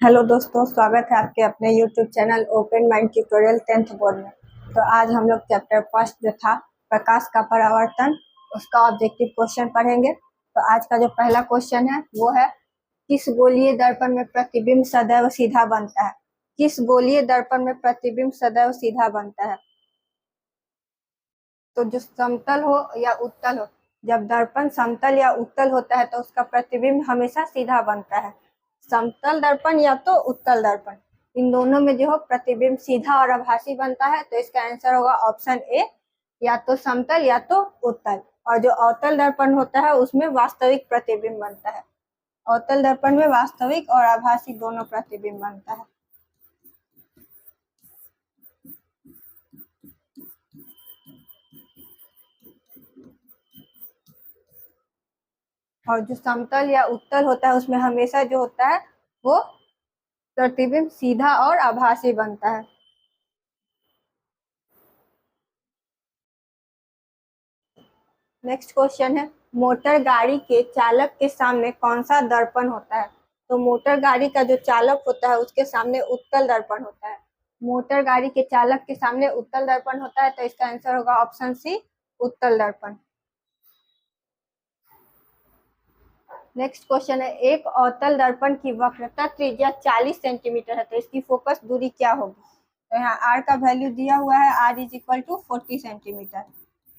Hello दोस्तों, स्वागत है आपके अपने YouTube channel open mind tutorial 10th board में। तो आज हम लोग चैप्टर फर्स्ट जो था प्रकाश का परावर्तन, उसका ऑब्जेक्टिव क्वेश्चन पढ़ेंगे। तो आज का जो पहला क्वेश्चन है वो है, किस गोलीय दर्पण में प्रतिबिंब सदैव सीधा बनता है? किस गोलीय दर्पण में प्रतिबिंब सदैव सीधा बनता है? तो जो समतल हो या उत्तल हो, जब दर्पण समतल या उत्तल होता है तो उसका प्रतिबिंब हमेशा सीधा बनता है। समतल दर्पण या तो उत्तल दर्पण, इन दोनों में जो हो प्रतिबिंब सीधा और आभासी बनता है। तो इसका आंसर होगा ऑप्शन ए, या तो समतल या तो उत्तल। और जो अवतल दर्पण होता है उसमें वास्तविक प्रतिबिंब बनता है। अवतल दर्पण में वास्तविक और आभासी दोनों प्रतिबिंब बनता है। और जो समतल या उत्तल होता है उसमें हमेशा जो होता है वो प्रतिबिंब सीधा और आभासी बनता है। नेक्स्ट क्वेश्चन है, मोटर गाड़ी के चालक के सामने कौन सा दर्पण होता है? तो मोटर गाड़ी का जो चालक होता है उसके सामने उत्तल दर्पण होता है। मोटर गाड़ी के चालक के सामने उत्तल दर्पण होता है, तो इसका आंसर होगा ऑप्शन सी, उत्तल दर्पण। नेक्स्ट क्वेश्चन है, एक अवतल दर्पण की वक्रता त्रिज्या 40 सेंटीमीटर है, तो इसकी फोकस दूरी क्या होगी? तो यहाँ आर का वैल्यू दिया हुआ है, R is equal to 40 centimeter.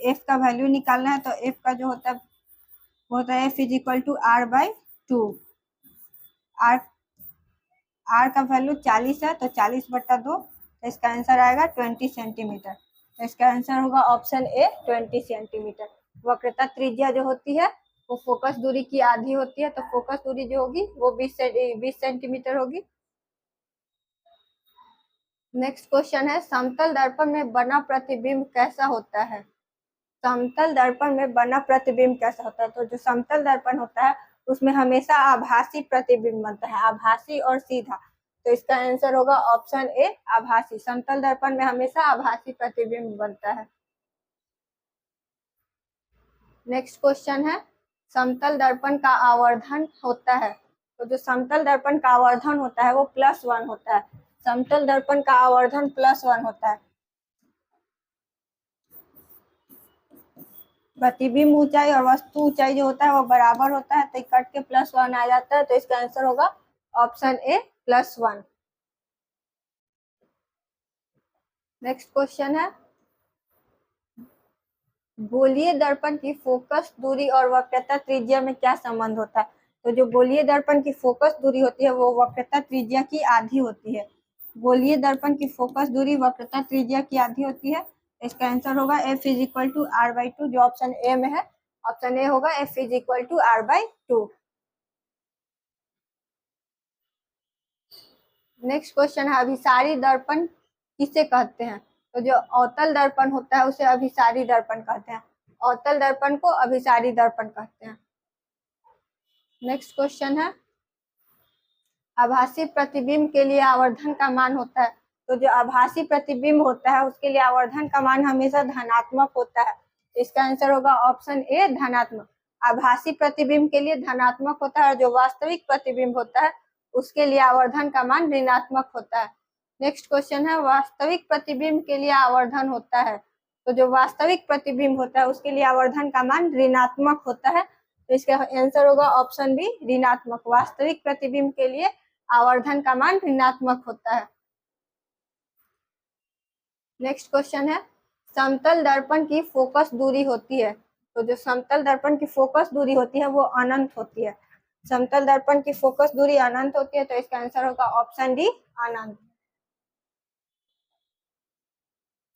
F का वैल्यू निकालना है, तो एफ का जो होता है वो होता है F is equal to R by two. R R का वैल्यू 40 है, तो 40/2, तो इसका आंसर आएगा 20 सेंटीमीटर। तो इसका आंसर होगा ऑप्शन ए, 20 सेंटीमीटर। वक्रता त्रिज्या जो होती है वो फोकस दूरी की आधी होती है, तो फोकस दूरी जो होगी वो 20 सेंटीमीटर होगी। नेक्स्ट क्वेश्चन है, समतल दर्पण में बना प्रतिबिंब कैसा होता है? समतल दर्पण में बना प्रतिबिंब कैसा होता है? तो जो समतल दर्पण होता है उसमें हमेशा आभासी प्रतिबिंब बनता है, आभासी और सीधा। तो इसका आंसर होगा ऑप्शन ए, आभासी। समतल दर्पण में हमेशा आभासी प्रतिबिंब बनता है। नेक्स्ट क्वेश्चन है, समतल दर्पण का आवर्धन होता है। तो जो समतल दर्पण का आवर्धन होता है वो +1 होता है। समतल दर्पण का आवर्धन +1 होता है। प्रतिबिंब ऊंचाई और वस्तु ऊंचाई जो होता है वो बराबर होता है, तो कट के +1 आ जाता है। तो इसका आंसर होगा ऑप्शन ए, +1। नेक्स्ट क्वेश्चन है, गोलीय दर्पण की फोकस दूरी और वक्रता त्रिज्या में क्या संबंध होता है? तो जो गोलीय दर्पण की फोकस दूरी होती है वो वक्रता त्रिज्या की आधी होती है। गोलीय दर्पण की फोकस दूरी वक्रता त्रिज्या की आधी होती है। इसका आंसर होगा F is equal to R by two, जो ऑप्शन ए में है। ऑप्शन ए होगा F is equal to R by two. Next question है, अभिसारी दर्पण किसे कहते हैं? तो जो अवतल दर्पण होता है उसे अभिसारी दर्पण कहते हैं। अवतल दर्पण को अभिसारी दर्पण कहते हैं। नेक्स्ट क्वेश्चन है, आभासी प्रतिबिंब के लिए आवर्धन का मान होता है। तो जो आभासी प्रतिबिंब होता है उसके लिए आवर्धन का मान हमेशा धनात्मक होता है। तो इसका आंसर होगा ऑप्शन ए, धनात्मक। आभासी प्रतिबिंब के लिए धनात्मक होता है और जो वास्तविक प्रतिबिंब होता है उसके लिए आवर्धन का मान ऋणात्मक होता है। नेक्स्ट क्वेश्चन है, वास्तविक प्रतिबिंब के लिए आवर्धन होता है। तो जो वास्तविक प्रतिबिंब होता है उसके लिए आवर्धन का मान ऋणात्मक होता है। तो इसका आंसर होगा ऑप्शन बी, ऋणात्मक। वास्तविक प्रतिबिंब के लिए आवर्धन का मान ऋणात्मक होता है। नेक्स्ट क्वेश्चन है, समतल दर्पण की फोकस दूरी होती है। तो जो समतल दर्पण की फोकस दूरी होती है वो अनंत होती है। समतल दर्पण की फोकस दूरी अनंत होती है, तो इसका आंसर होगा ऑप्शन डी, अनंत।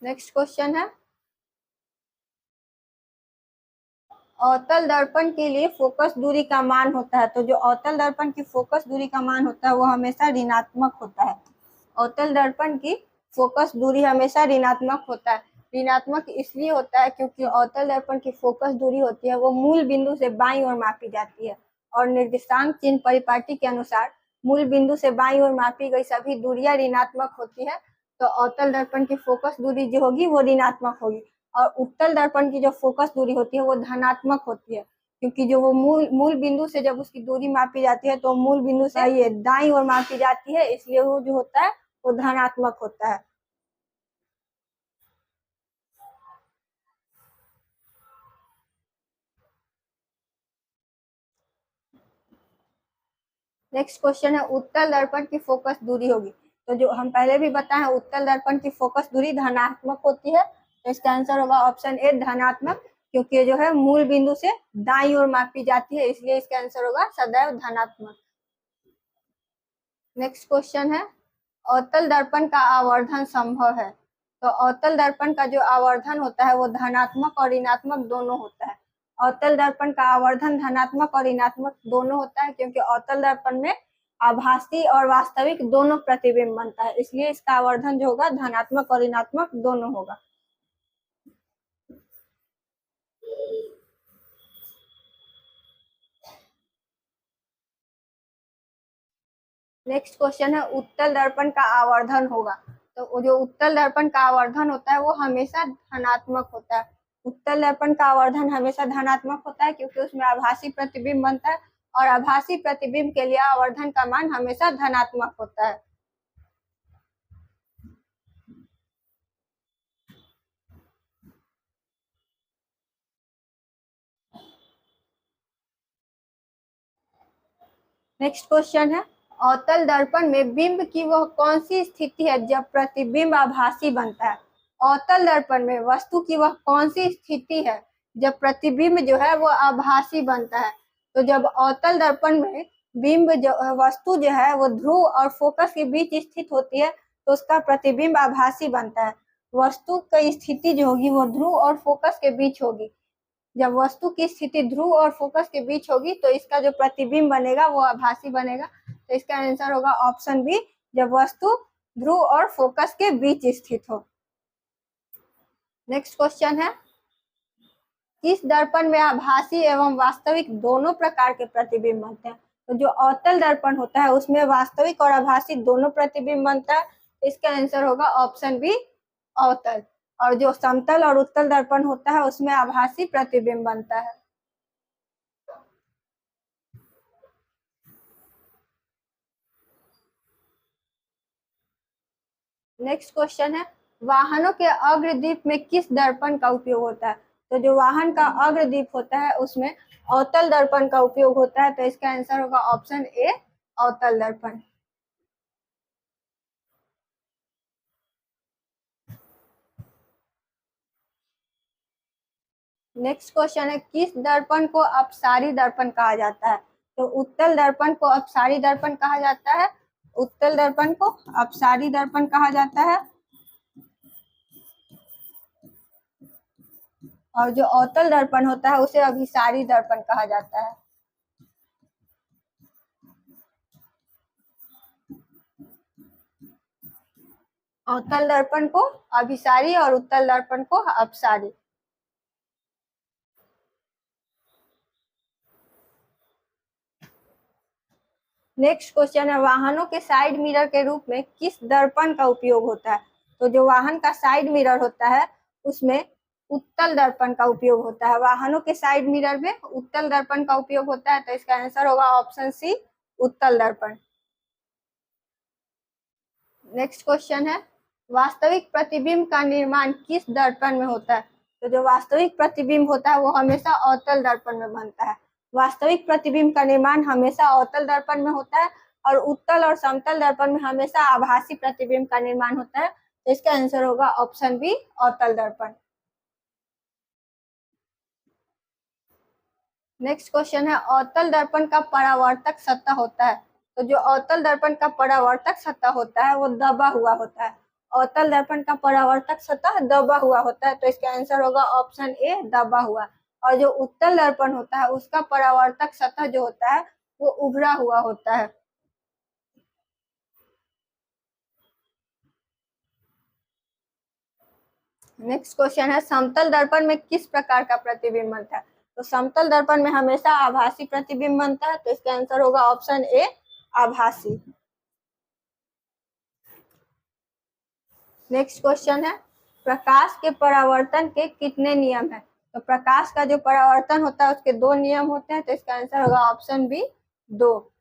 नेक्स्ट क्वेश्चन है, अवतल दर्पण के लिए फोकस दूरी का मान होता है। तो जो अवतल दर्पण की फोकस दूरी का मान होता है वो हमेशा ऋणात्मक होता है। अवतल दर्पण की फोकस दूरी हमेशा ऋणात्मक होता है। ऋणात्मक इसलिए होता है क्योंकि अवतल दर्पण की फोकस दूरी होती है वो मूल बिंदु से बाईं ओर मापी जाती है, और निर्देशांक चिन्ह परिपाटी के अनुसार मूल बिंदु से बाईं ओर मापी गई सभी दूरियां ऋणात्मक होती है। तो अवतल दर्पण की फोकस दूरी जो होगी वो ऋणात्मक होगी, और उत्तल दर्पण की जो फोकस दूरी होती है वो धनात्मक होती है। क्योंकि जो वो मूल बिंदु से जब उसकी दूरी मापी जाती है तो मूल बिंदु से ये दाईं ओर मापी जाती है, इसलिए वो जो होता है वो धनात्मक होता है। नेक्स्ट क्वेश्चन है उत्तल दर्पण की फोकस दूरी होगी। तो जो हम पहले भी बताए हैं, उत्तल दर्पण की फोकस दूरी धनात्मक होती है, तो इसका आंसर होगा ऑप्शन ए धनात्मक, क्योंकि जो है मूल बिंदु से दाईं ओर मापी जाती है, इसलिए इसका आंसर होगा सदैव धनात्मक। नेक्स्ट क्वेश्चन है अवतल दर्पण का आवर्धन संभव है। तो अवतल दर्पण का जो आवर्धन होता है वो धनात्मक और ऋणात्मक दोनों होता है। अवतल दर्पण का आवर्धन धनात्मक और ऋणात्मक दोनों होता है, क्योंकि अवतल दर्पण में आभासी और वास्तविक दोनों प्रतिबिंब बनता है, इसलिए इसका आवर्धन जो होगा धनात्मक और ऋणात्मक दोनों होगा। नेक्स्ट क्वेश्चन है उत्तल दर्पण का आवर्धन होगा। तो जो उत्तल दर्पण का आवर्धन होता है वो हमेशा धनात्मक होता है। उत्तल दर्पण का आवर्धन हमेशा धनात्मक होता है, क्योंकि उसमें आभासी प्रतिबिंब बनता है, और आभासी प्रतिबिंब के लिए आवर्धन का मान हमेशा धनात्मक होता है। नेक्स्ट क्वेश्चन है अवतल दर्पण में बिंब की वह कौन सी स्थिति है जब प्रतिबिंब आभासी बनता है। अवतल दर्पण में वस्तु की वह कौन सी स्थिति है जब प्रतिबिंब जो है वो आभासी बनता है। तो जब अवतल दर्पण में बिंब जो वस्तु जो है वो ध्रुव और फोकस के बीच स्थित होती है, तो उसका प्रतिबिंब आभासी बनता है। वस्तु की स्थिति जो होगी वो ध्रुव और फोकस के बीच होगी। जब वस्तु की स्थिति ध्रुव और फोकस के बीच होगी तो इसका जो प्रतिबिंब बनेगा वो आभासी बनेगा, तो इसका आंसर होगा ऑप्शन बी, जब वस्तु ध्रुव और फोकस के बीच स्थित हो। नेक्स्ट क्वेश्चन है किस दर्पण में आभासी एवं वास्तविक दोनों प्रकार के प्रतिबिंब बनते हैं। तो जो अवतल दर्पण होता है उसमें वास्तविक और आभासी दोनों प्रतिबिंब बनता है, इसका आंसर होगा ऑप्शन बी अवतल। और जो समतल और उत्तल दर्पण होता है उसमें आभासी प्रतिबिंब बनता है। नेक्स्ट क्वेश्चन है वाहनों के अग्रदीप में किस दर्पण का उपयोग होता है। तो जो वाहन का अग्रदीप होता है उसमें अवतल दर्पण का उपयोग होता है, तो इसका आंसर होगा ऑप्शन ए अवतल दर्पण। नेक्स्ट क्वेश्चन है किस दर्पण को अपसारी दर्पण कहा जाता है। तो उत्तल दर्पण को अपसारी दर्पण कहा जाता है, उत्तल दर्पण को अपसारी दर्पण कहा जाता है, और जो अवतल दर्पण होता है उसे अभिसारी दर्पण कहा जाता है। अवतल दर्पण को अभिसारी और उत्तल दर्पण को अपसारी। नेक्स्ट क्वेश्चन है वाहनों के साइड मिरर के रूप में किस दर्पण का उपयोग होता है। तो जो वाहन का साइड मिरर होता है उसमें उत्तल दर्पण का उपयोग होता है। वाहनों के साइड मिरर में उत्तल दर्पण का उपयोग होता है, तो इसका आंसर होगा ऑप्शन सी उत्तल दर्पण। नेक्स्ट क्वेश्चन है वास्तविक प्रतिबिंब का निर्माण किस दर्पण में होता है। तो जो वास्तविक प्रतिबिंब होता है वो हमेशा अवतल दर्पण में बनता है। वास्तविक प्रतिबिंब का निर्माण हमेशा अवतल दर्पण में होता है, और उत्तल और समतल दर्पण में हमेशा आभासी प्रतिबिंब का निर्माण होता है, तो इसका आंसर होगा ऑप्शन बी अवतल दर्पण। नेक्स्ट क्वेश्चन है अवतल दर्पण का परावर्तक सतह होता है। तो जो अवतल दर्पण का परावर्तक सतह होता है वो दबा हुआ होता है। अवतल दर्पण का परावर्तक सतह दबा हुआ होता है, तो इसका आंसर होगा ऑप्शन ए दबा हुआ। और जो उत्तल दर्पण होता है उसका परावर्तक सतह जो होता है वो उभरा हुआ होता है। नेक्स्ट क्वेश्चन है समतल दर्पण में किस प्रकार का प्रतिबिंब बनता है। तो समतल दर्पण में हमेशा आभासी प्रतिबिंब बनता है, तो इसका आंसर होगा ऑप्शन ए आभासी। नेक्स्ट क्वेश्चन है प्रकाश के परावर्तन के कितने नियम है। तो प्रकाश का जो परावर्तन होता है उसके 2 नियम होते हैं, तो इसका आंसर होगा ऑप्शन बी 2।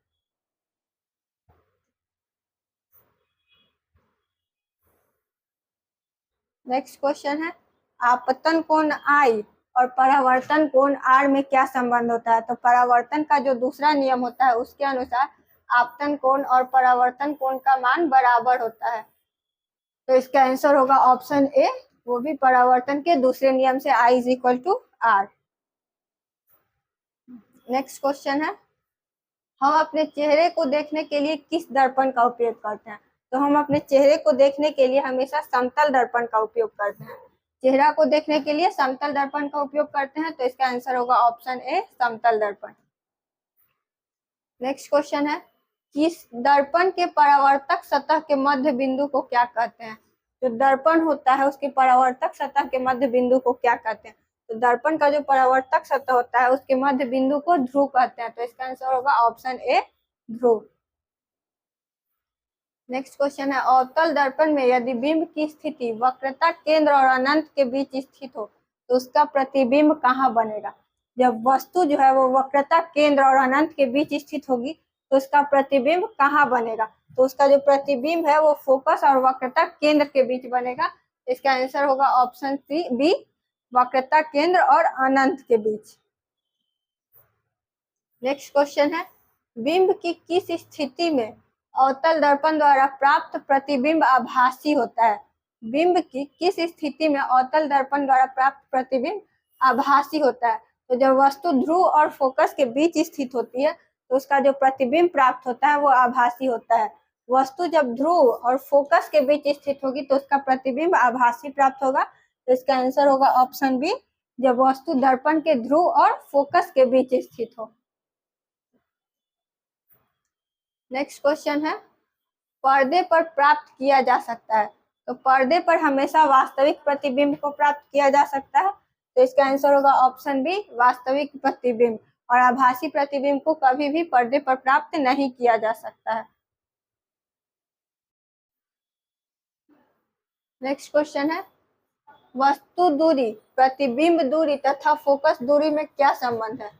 नेक्स्ट क्वेश्चन है, आपतन कोण I और परावर्तन कोण R में क्या संबंध होता है? तो परावर्तन का जो दूसरा नियम होता है उसके अनुसार आपतन कोण और परावर्तन कोण का मान बराबर होता है, तो इसका आंसर होगा ऑप्शन ए, वो भी परावर्तन के दूसरे नियम से I = R। नेक्स्ट क्वेश्चन है, हम अपने चेहरे को देखने के लिए किस दर्पण का उपयोग करते हैं? तो हम अपने चेहरे को देखने के लिए हमेशा समतल दर्पण का उपयोग करते हैं। चेहरा को देखने के लिए समतल दर्पण का उपयोग करते हैं, तो इसका आंसर होगा ऑप्शन ए, समतल दर्पण। नेक्स्ट क्वेश्चन है, किस दर्पण के परावर्तक सतह के मध्य बिंदु को क्या कहते हैं? जो दर्पण होता है उसके परावर्तक सतह के मध्य बिंदु को क्या कहते हैं? तो दर्पण का जो परावर्तक सतह होता है उसके मध्य बिंदु को ध्रुव कहते हैं, तो इसका आंसर होगा option A, Dhruv. Next question है, अवतल दर्पण में यदि बिंब की स्थिति वक्रता केंद्र और अनंत के बीच स्थित हो तो उसका प्रतिबिंब कहाँ बनेगा? जब वस्तु जो है वो वक्रता केंद्र और अनंत के बीच स्थित होगी तो उसका प्रतिबिंब कहाँ बनेगा? तो उसका जो प्रतिबिंब है वो फोकस और वक्रता केंद्र के बीच बनेगा, इसका आंसर होगा ऑप्शन बी, वक्रता केंद्र और अनंत के बीच। नेक्स्ट क्वेश्चन है, बिंब की किस स्थिति में अवतल दर्पण द्वारा प्राप्त प्रतिबिंब आभासी होता है? बिंब की किस स्थिति में अवतल दर्पण द्वारा प्राप्त प्रतिबिंब आभासी होता है? तो जब वस्तु ध्रुव और फोकस के बीच स्थित होती है तो उसका जो प्रतिबिंब प्राप्त होता है वो आभासी होता है। वस्तु जब ध्रुव और फोकस के बीच स्थित होगी तो उसका प्रतिबिंब आभासी प्राप्त होगा, तो इसका आंसर होगा ऑप्शन बी, जब वस्तु दर्पण के ध्रुव और फोकस के बीच स्थित हो। नेक्स्ट क्वेश्चन है, पर्दे पर प्राप्त किया जा सकता है? तो पर्दे पर हमेशा वास्तविक प्रतिबिंब को प्राप्त किया जा सकता है, तो इसका आंसर होगा ऑप्शन बी, वास्तविक प्रतिबिंब, और आभासी प्रतिबिंब को कभी भी पर्दे पर प्राप्त नहीं किया जा सकता है। नेक्स्ट क्वेश्चन है, वस्तु दूरी, प्रतिबिंब दूरी तथा फोकस दूरी में क्या संबंध है?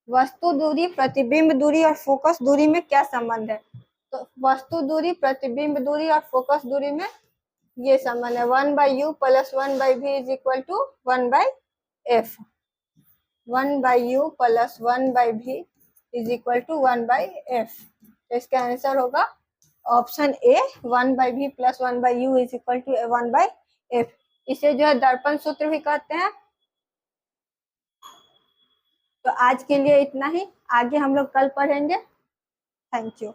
वस्तु दूरी, प्रतिबिंब दूरी और फोकस दूरी में क्या संबंध है? तो वस्तु दूरी, प्रतिबिंब दूरी और फोकस दूरी में ये संबंध है, 1/u + 1/v = 1/f। 1/u + 1/v = 1/f, तो इसका आंसर होगा option A, 1/v + 1/u = 1/f। इसे जो है दर्पण सूत्र भी कहते हैं। तो आज के लिए इतना ही, आगे हम लोग कल पढ़ेंगे। Thank you.